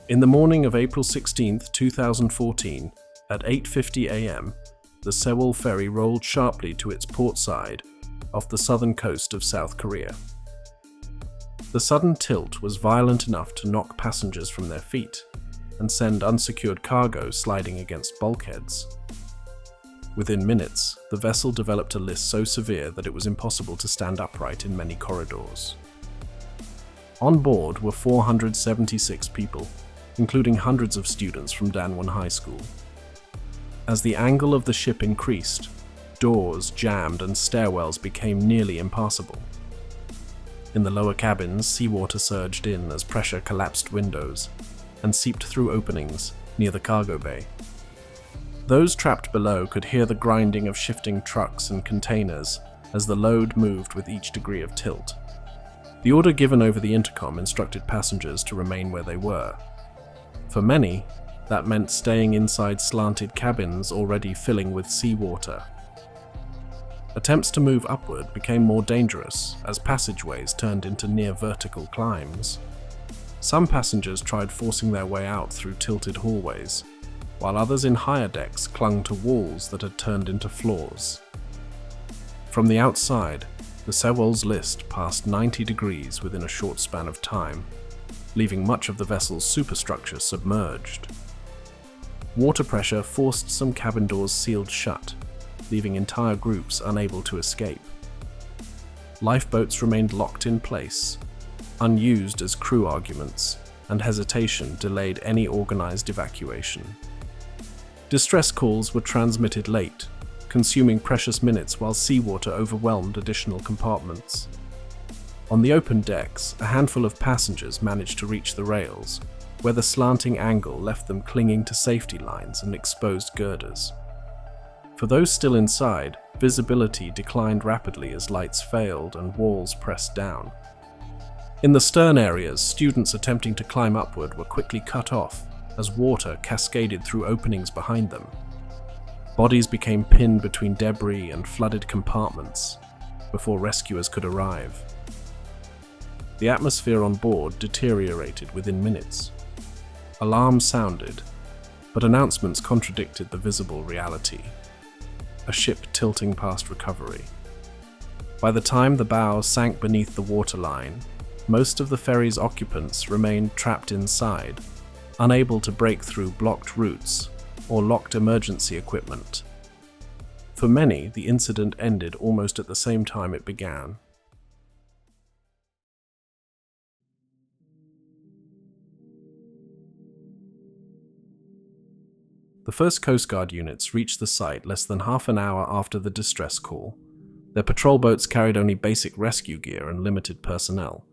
In the morning of April 16, 2014, at 8:50 a.m., the Sewol Ferry rolled sharply to its port side off the southern coast of South Korea. The sudden tilt was violent enough to knock passengers from their feet and send unsecured cargo sliding against bulkheads. Within minutes, the vessel developed a list so severe that it was impossible to stand upright in many corridors. On board were 476 people, including hundreds of students from Danwon High School. As the angle of the ship increased, doors jammed and stairwells became nearly impassable. In the lower cabins, seawater surged in as pressure collapsed windows and seeped through openings near the cargo bay. Those trapped below could hear the grinding of shifting trucks and containers as the load moved with each degree of tilt. The order given over the intercom instructed passengers to remain where they were. For many, that meant staying inside slanted cabins already filling with seawater. Attempts to move upward became more dangerous as passageways turned into near vertical climbs. Some passengers tried forcing their way out through tilted hallways, while others in higher decks clung to walls that had turned into floors. From the outside, the Sewol's list passed 90 degrees within a short span of time, leaving much of the vessel's superstructure submerged. Water pressure forced some cabin doors sealed shut, leaving entire groups unable to escape. Lifeboats remained locked in place, unused as crew arguments, and hesitation delayed any organized evacuation. Distress calls were transmitted late, consuming precious minutes while seawater overwhelmed additional compartments. On the open decks, a handful of passengers managed to reach the rails, where the slanting angle left them clinging to safety lines and exposed girders. For those still inside, visibility declined rapidly as lights failed and walls pressed down. In the stern areas, students attempting to climb upward were quickly cut off as water cascaded through openings behind them. Bodies became pinned between debris and flooded compartments before rescuers could arrive. The atmosphere on board deteriorated within minutes. Alarms sounded, but announcements contradicted the visible reality. A ship tilting past recovery. By the time the bow sank beneath the waterline, most of the ferry's occupants remained trapped inside, unable to break through blocked routes or locked emergency equipment. For many, the incident ended almost at the same time it began. The first Coast Guard units reached the site less than half an hour after the distress call. Their patrol boats carried only basic rescue gear and limited personnel.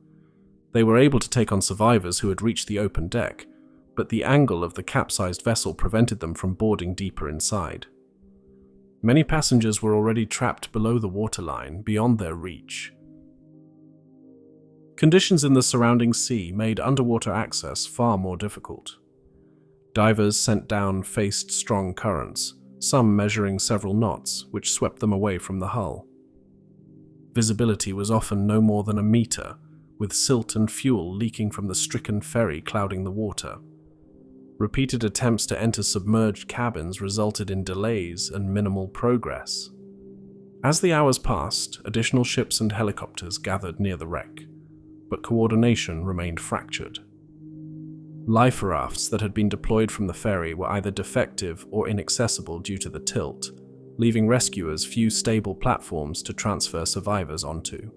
They were able to take on survivors who had reached the open deck, but the angle of the capsized vessel prevented them from boarding deeper inside. Many passengers were already trapped below the waterline, beyond their reach. Conditions in the surrounding sea made underwater access far more difficult. Divers sent down faced strong currents, some measuring several knots, which swept them away from the hull. Visibility was often no more than a meter, with silt and fuel leaking from the stricken ferry clouding the water. Repeated attempts to enter submerged cabins resulted in delays and minimal progress. As the hours passed, additional ships and helicopters gathered near the wreck, but coordination remained fractured. Life rafts that had been deployed from the ferry were either defective or inaccessible due to the tilt, leaving rescuers few stable platforms to transfer survivors onto.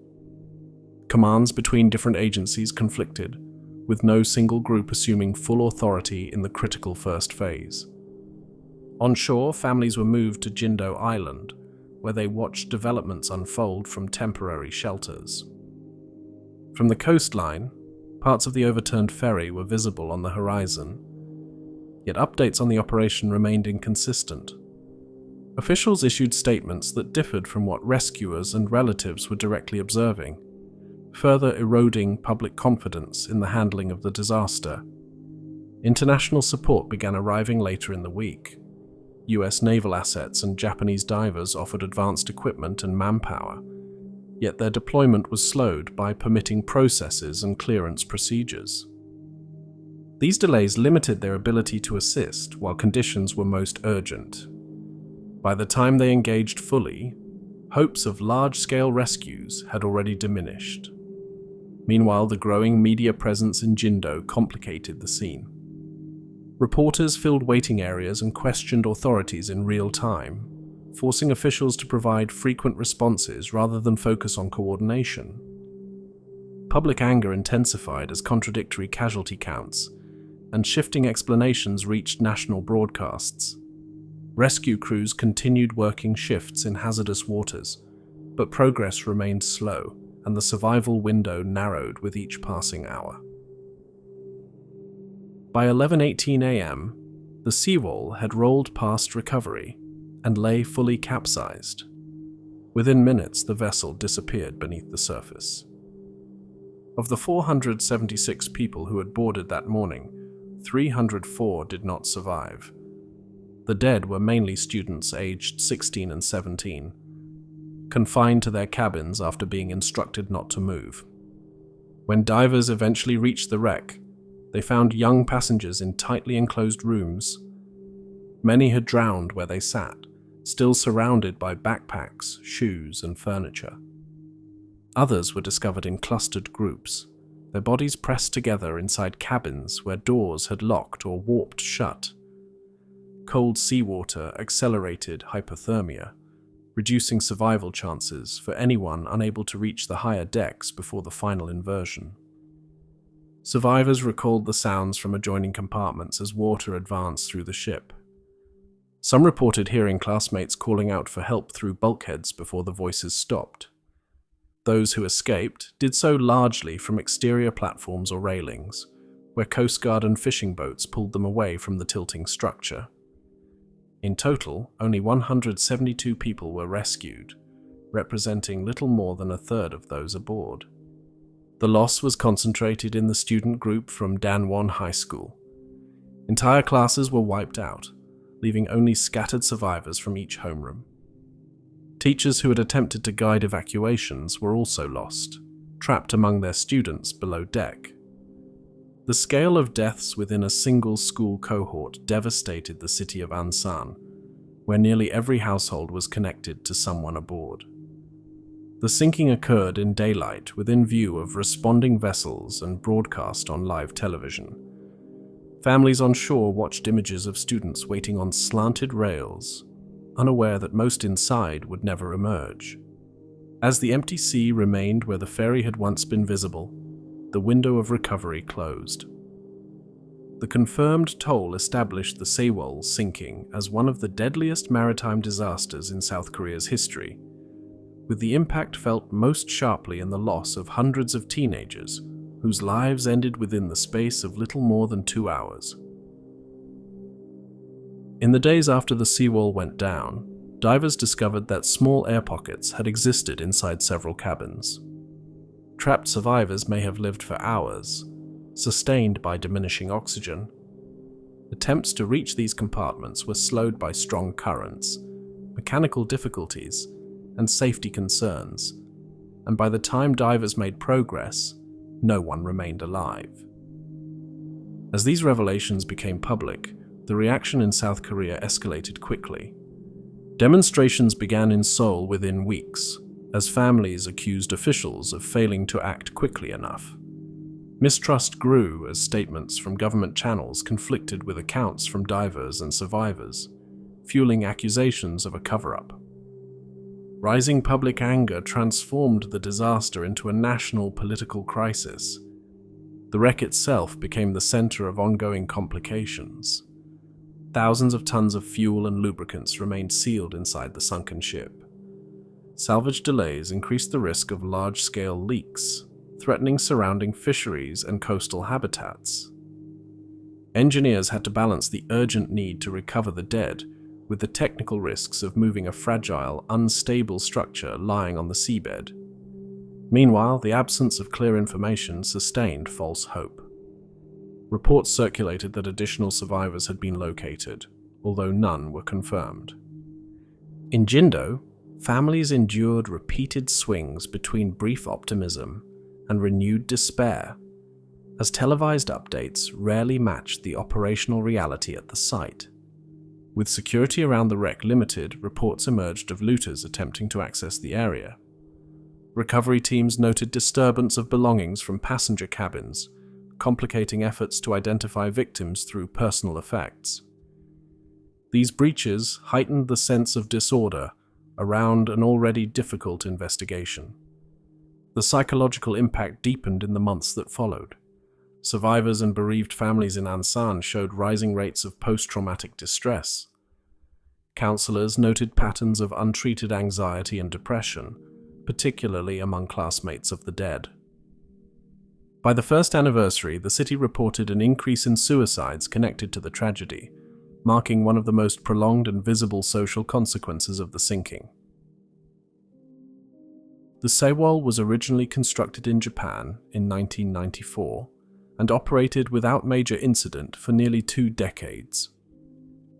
Commands between different agencies conflicted, with no single group assuming full authority in the critical first phase. On shore, families were moved to Jindo Island, where they watched developments unfold from temporary shelters. From the coastline, parts of the overturned ferry were visible on the horizon, yet updates on the operation remained inconsistent. Officials issued statements that differed from what rescuers and relatives were directly observing, further eroding public confidence in the handling of the disaster. International support began arriving later in the week. US naval assets and Japanese divers offered advanced equipment and manpower, yet their deployment was slowed by permitting processes and clearance procedures. These delays limited their ability to assist while conditions were most urgent. By the time they engaged fully, hopes of large-scale rescues had already diminished. Meanwhile, the growing media presence in Jindo complicated the scene. Reporters filled waiting areas and questioned authorities in real time, forcing officials to provide frequent responses rather than focus on coordination. Public anger intensified as contradictory casualty counts and shifting explanations reached national broadcasts. Rescue crews continued working shifts in hazardous waters, but progress remained slow and the survival window narrowed with each passing hour. By 11:18 a.m., the Sewol had rolled past recovery and lay fully capsized. Within minutes, the vessel disappeared beneath the surface. Of the 476 people who had boarded that morning, 304 did not survive. The dead were mainly students aged 16 and 17, confined to their cabins after being instructed not to move. When divers eventually reached the wreck, they found young passengers in tightly enclosed rooms. Many had drowned where they sat, still surrounded by backpacks, shoes, and furniture. Others were discovered in clustered groups, their bodies pressed together inside cabins where doors had locked or warped shut. Cold seawater accelerated hypothermia, reducing survival chances for anyone unable to reach the higher decks before the final inversion. Survivors recalled the sounds from adjoining compartments as water advanced through the ship. Some reported hearing classmates calling out for help through bulkheads before the voices stopped. Those who escaped did so largely from exterior platforms or railings, where Coast Guard and fishing boats pulled them away from the tilting structure. In total, only 172 people were rescued, representing little more than a third of those aboard. The loss was concentrated in the student group from Danwon High School. Entire classes were wiped out, leaving only scattered survivors from each homeroom. Teachers who had attempted to guide evacuations were also lost, trapped among their students below deck. The scale of deaths within a single school cohort devastated the city of Ansan, where nearly every household was connected to someone aboard. The sinking occurred in daylight within view of responding vessels and broadcast on live television. Families on shore watched images of students waiting on slanted rails, unaware that most inside would never emerge. As the empty sea remained where the ferry had once been visible, the window of recovery closed. The confirmed toll established the Sewol sinking as one of the deadliest maritime disasters in South Korea's history, with the impact felt most sharply in the loss of hundreds of teenagers whose lives ended within the space of little more than 2 hours. In the days after the Sewol went down, divers discovered that small air pockets had existed inside several cabins. Trapped survivors may have lived for hours, sustained by diminishing oxygen. Attempts to reach these compartments were slowed by strong currents, mechanical difficulties, and safety concerns, and by the time divers made progress, no one remained alive. As these revelations became public, the reaction in South Korea escalated quickly. Demonstrations began in Seoul within weeks, as families accused officials of failing to act quickly enough. Mistrust grew as statements from government channels conflicted with accounts from divers and survivors, fueling accusations of a cover-up. Rising public anger transformed the disaster into a national political crisis. The wreck itself became the center of ongoing complications. Thousands of tons of fuel and lubricants remained sealed inside the sunken ship. Salvage delays increased the risk of large-scale leaks, threatening surrounding fisheries and coastal habitats. Engineers had to balance the urgent need to recover the dead with the technical risks of moving a fragile, unstable structure lying on the seabed. Meanwhile, the absence of clear information sustained false hope. Reports circulated that additional survivors had been located, although none were confirmed. In Jindo, families endured repeated swings between brief optimism and renewed despair. as televised updates rarely matched the operational reality at the site. With security around the wreck limited, reports emerged of looters attempting to access the area. Recovery teams noted disturbance of belongings from passenger cabins, complicating efforts to identify victims through personal effects. These breaches heightened the sense of disorder around an already difficult investigation. The psychological impact deepened in the months that followed. Survivors and bereaved families in Ansan showed rising rates of post-traumatic distress. Counselors noted patterns of untreated anxiety and depression, particularly among classmates of the dead. By the first anniversary, the city reported an increase in suicides connected to the tragedy, marking one of the most prolonged and visible social consequences of the sinking. The Sewol was originally constructed in Japan in 1994 and operated without major incident for nearly 2 decades.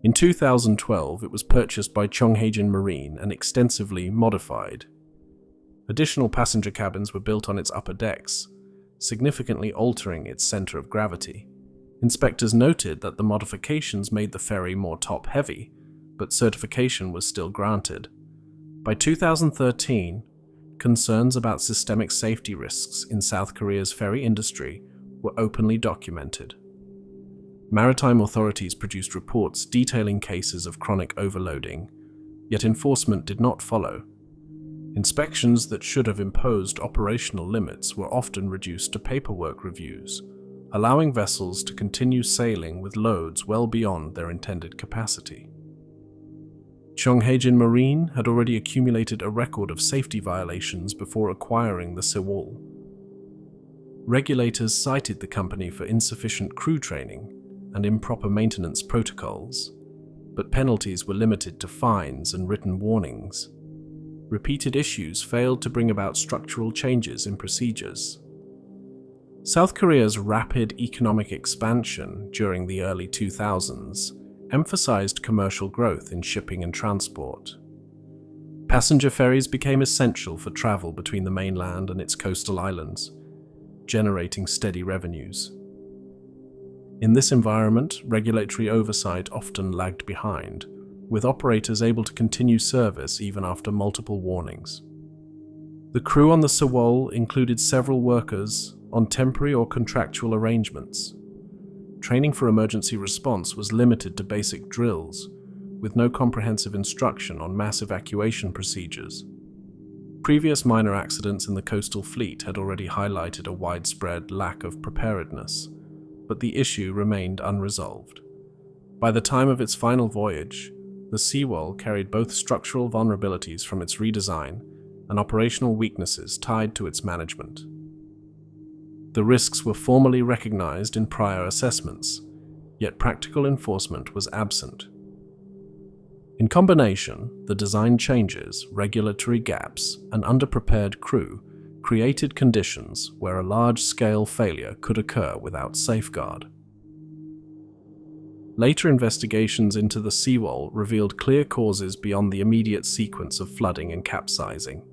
In 2012, it was purchased by Chonghaejin Marine and extensively modified. Additional passenger cabins were built on its upper decks, significantly altering its center of gravity. Inspectors noted that the modifications made the ferry more top-heavy, but certification was still granted. By 2013, concerns about systemic safety risks in South Korea's ferry industry were openly documented. Maritime authorities produced reports detailing cases of chronic overloading, yet enforcement did not follow. Inspections that should have imposed operational limits were often reduced to paperwork reviews, allowing vessels to continue sailing with loads well beyond their intended capacity. Chonghaejin Marine had already accumulated a record of safety violations before acquiring the Sewol. Regulators cited the company for insufficient crew training and improper maintenance protocols, but penalties were limited to fines and written warnings. Repeated issues failed to bring about structural changes in procedures. South Korea's rapid economic expansion during the early 2000s emphasized commercial growth in shipping and transport. Passenger ferries became essential for travel between the mainland and its coastal islands, generating steady revenues. In this environment, regulatory oversight often lagged behind, with operators able to continue service even after multiple warnings. The crew on the Sewol included several workers on temporary or contractual arrangements. Training for emergency response was limited to basic drills, with no comprehensive instruction on mass evacuation procedures. Previous minor accidents in the coastal fleet had already highlighted a widespread lack of preparedness, but the issue remained unresolved. By the time of its final voyage, the Sewol carried both structural vulnerabilities from its redesign and operational weaknesses tied to its management. The risks were formally recognized in prior assessments, yet practical enforcement was absent. In combination, the design changes, regulatory gaps, and underprepared crew created conditions where a large-scale failure could occur without safeguard. Later investigations into the Sewol revealed clear causes beyond the immediate sequence of flooding and capsizing.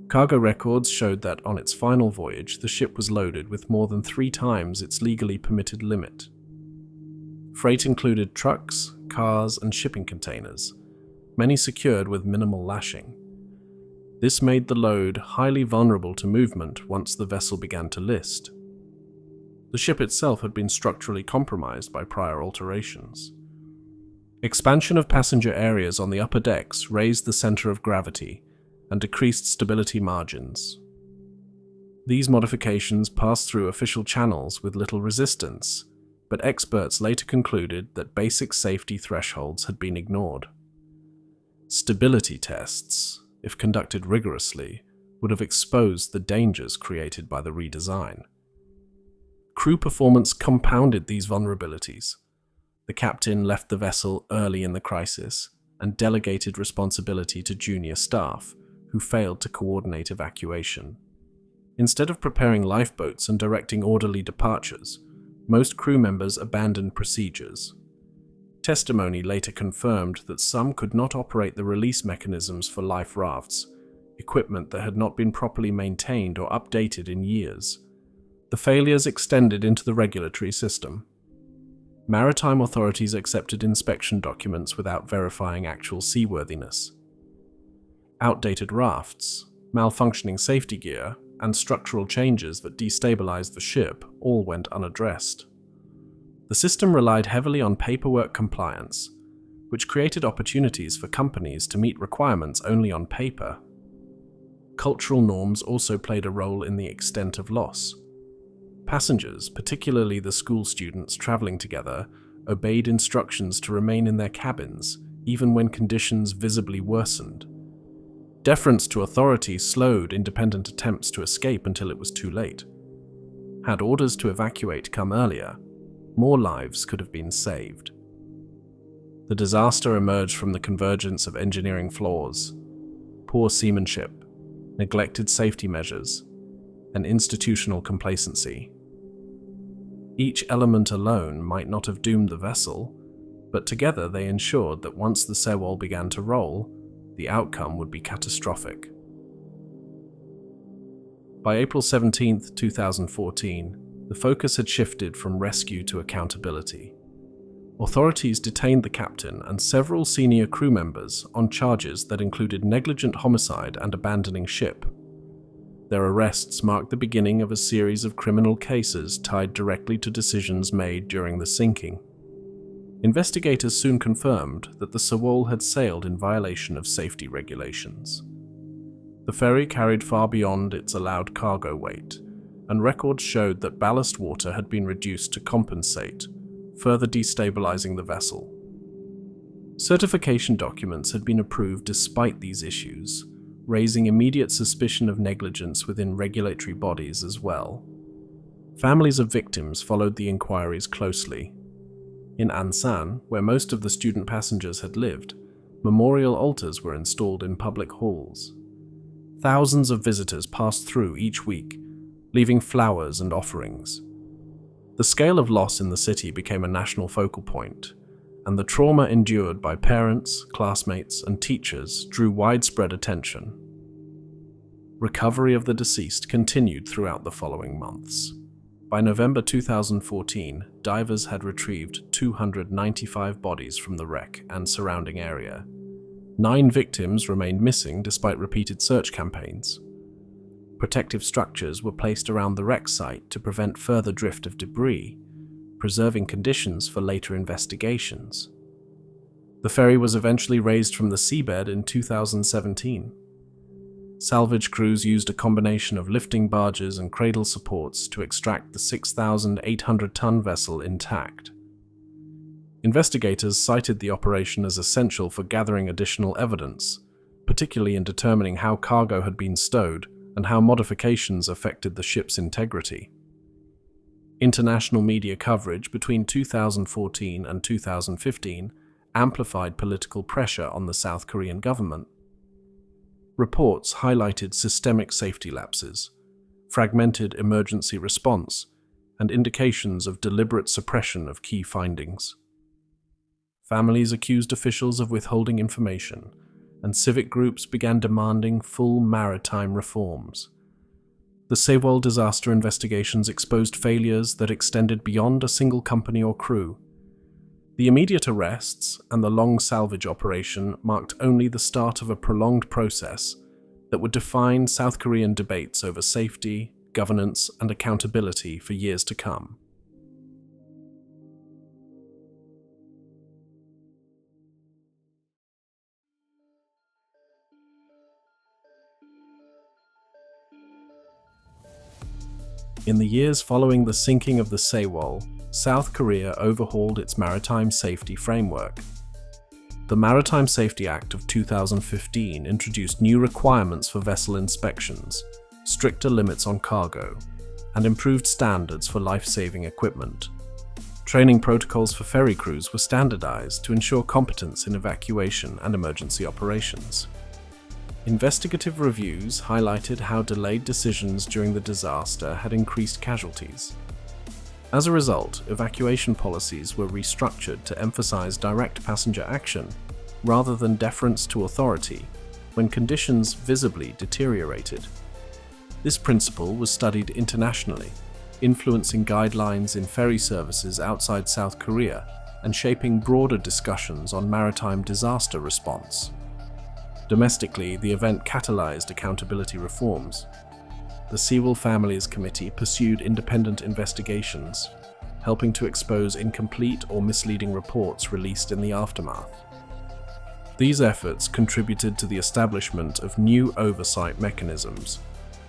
Cargo records showed that on its final voyage, the ship was loaded with more than 3 times its legally permitted limit. Freight included trucks, cars, and shipping containers, many secured with minimal lashing. This made the load highly vulnerable to movement once the vessel began to list. The ship itself had been structurally compromised by prior alterations. Expansion of passenger areas on the upper decks raised the center of gravity and decreased stability margins. These modifications passed through official channels with little resistance, but experts later concluded that basic safety thresholds had been ignored. Stability tests, if conducted rigorously, would have exposed the dangers created by the redesign. Crew performance compounded these vulnerabilities. The captain left the vessel early in the crisis and delegated responsibility to junior staff, who failed to coordinate evacuation. Instead of preparing lifeboats and directing orderly departures, most crew members abandoned procedures. Testimony later confirmed that some could not operate the release mechanisms for life rafts, equipment that had not been properly maintained or updated in years. The failures extended into the regulatory system. Maritime authorities accepted inspection documents without verifying actual seaworthiness. Outdated rafts, malfunctioning safety gear, and structural changes that destabilized the ship all went unaddressed. The system relied heavily on paperwork compliance, which created opportunities for companies to meet requirements only on paper. Cultural norms also played a role in the extent of loss. Passengers, particularly the school students traveling together, obeyed instructions to remain in their cabins, even when conditions visibly worsened. Deference to authority slowed independent attempts to escape until it was too late. Had orders to evacuate come earlier, more lives could have been saved. The disaster emerged from the convergence of engineering flaws, poor seamanship, neglected safety measures, and institutional complacency. Each element alone might not have doomed the vessel, but together they ensured that once the Sewol began to roll, the outcome would be catastrophic. By April 17, 2014, the focus had shifted from rescue to accountability. Authorities detained the captain and several senior crew members on charges that included negligent homicide and abandoning ship. Their arrests marked the beginning of a series of criminal cases tied directly to decisions made during the sinking. Investigators soon confirmed that the Sewol had sailed in violation of safety regulations. The ferry carried far beyond its allowed cargo weight, and records showed that ballast water had been reduced to compensate, further destabilizing the vessel. Certification documents had been approved despite these issues, raising immediate suspicion of negligence within regulatory bodies as well. Families of victims followed the inquiries closely. In Ansan, where most of the student passengers had lived, memorial altars were installed in public halls. Thousands of visitors passed through each week, leaving flowers and offerings. The scale of loss in the city became a national focal point, and the trauma endured by parents, classmates, and teachers drew widespread attention. Recovery of the deceased continued throughout the following months. By November 2014, divers had retrieved 295 bodies from the wreck and surrounding area. 9 victims remained missing despite repeated search campaigns. Protective structures were placed around the wreck site to prevent further drift of debris, preserving conditions for later investigations. The ferry was eventually raised from the seabed in 2017. Salvage crews used a combination of lifting barges and cradle supports to extract the 6,800-ton vessel intact. Investigators cited the operation as essential for gathering additional evidence, particularly in determining how cargo had been stowed and how modifications affected the ship's integrity. International media coverage between 2014 and 2015 amplified political pressure on the South Korean government. Reports highlighted systemic safety lapses, fragmented emergency response, and indications of deliberate suppression of key findings. Families accused officials of withholding information, and civic groups began demanding full maritime reforms. The Sewol disaster investigations exposed failures that extended beyond a single company or crew. The immediate arrests and the long salvage operation marked only the start of a prolonged process that would define South Korean debates over safety, governance, and accountability for years to come. In the years following the sinking of the Sewol, South Korea overhauled its maritime safety framework. The Maritime Safety Act of 2015 introduced new requirements for vessel inspections, stricter limits on cargo, and improved standards for life-saving equipment. Training protocols for ferry crews were standardized to ensure competence in evacuation and emergency operations. Investigative reviews highlighted how delayed decisions during the disaster had increased casualties. As a result, evacuation policies were restructured to emphasize direct passenger action rather than deference to authority when conditions visibly deteriorated. This principle was studied internationally, influencing guidelines in ferry services outside South Korea and shaping broader discussions on maritime disaster response. Domestically, the event catalyzed accountability reforms. The Sewol Families Committee pursued independent investigations, helping to expose incomplete or misleading reports released in the aftermath. These efforts contributed to the establishment of new oversight mechanisms,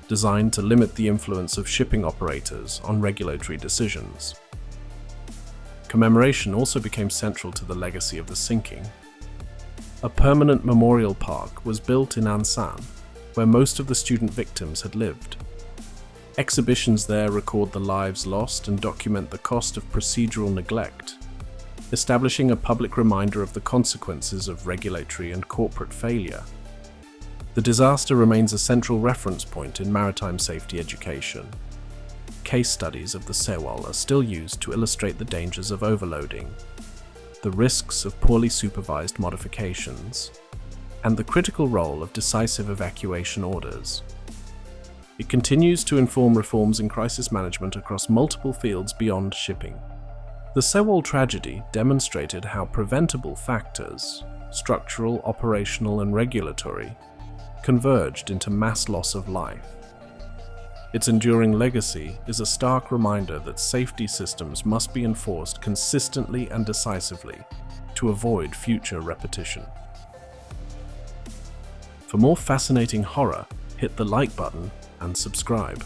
designed to limit the influence of shipping operators on regulatory decisions. Commemoration also became central to the legacy of the sinking. A permanent memorial park was built in Ansan, where most of the student victims had lived. Exhibitions there record the lives lost and document the cost of procedural neglect, establishing a public reminder of the consequences of regulatory and corporate failure. The disaster remains a central reference point in maritime safety education. Case studies of the Sewol are still used to illustrate the dangers of overloading, the risks of poorly supervised modifications, and the critical role of decisive evacuation orders. It continues to inform reforms in crisis management across multiple fields beyond shipping. The Sewol tragedy demonstrated how preventable factors, structural, operational, and regulatory, converged into mass loss of life. Its enduring legacy is a stark reminder that safety systems must be enforced consistently and decisively to avoid future repetition. For more fascinating horror, hit the like button and subscribe.